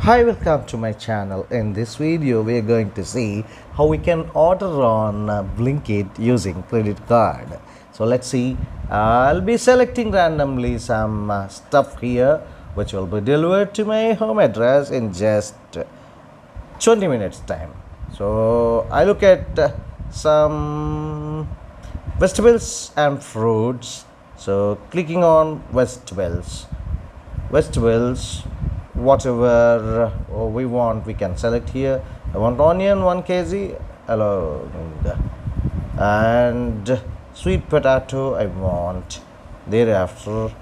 Hi, welcome to my channel. In this video we are going to see how we can order on blinkit using credit card. So let's see. I'll be selecting randomly some stuff here which will be delivered to my home address in just 20 minutes time. So I look at some vegetables and fruits. So clicking on vegetables, whatever we want we can select here. I want onion 1 kg along, and sweet potato I want. Thereafter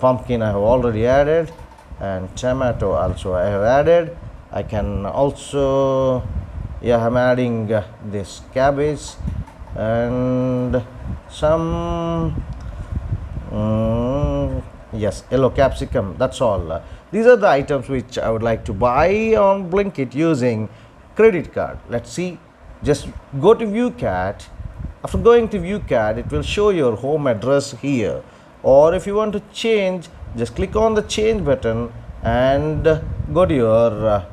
pumpkin I have already added, and tomato also I have added. I can also, I'm adding this cabbage and some yes, yellow capsicum. That's all. These are the items which I would like to buy on blinkit using credit card. Let's see. Just go to view card. After going to view card, it will show your home address here, or if you want to change, just click on the change button and go to your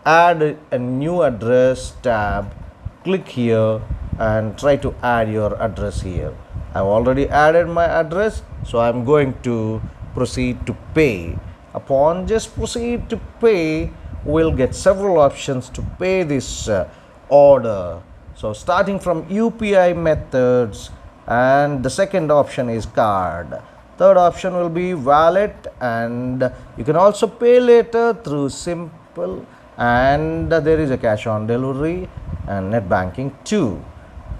add a new address tab. Click here and try to add your address here. I've already added my address, so I'm going to proceed to pay. Upon just proceed to pay, we'll get several options to pay this order. So starting from UPI methods, and the second option is card. Third option will be wallet, and you can also pay later through simple, and there is a cash on delivery and net banking too.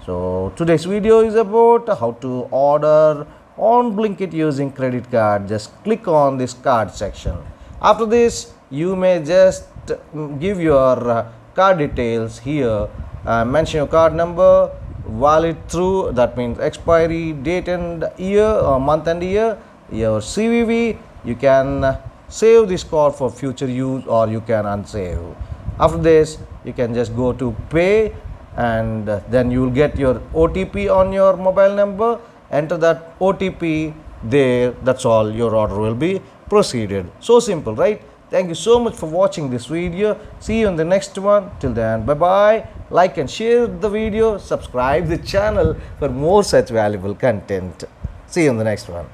So today's video is about how to order on blinkit using credit card. Just click on this card section. After this, you may just give your card details here. Mention your card number, valid through, that means expiry date and year, or month and year, your CVV. You can save this card for future use, or you can unsave. After this, you can just go to pay, and then you will get your OTP on your mobile number. Enter that OTP there. That's all. Your order will be proceeded. So simple, right? Thank you so much for watching this video. See you in the next one. Till then, bye bye. Like and share the video. Subscribe the channel for more such valuable content. See you in the next one.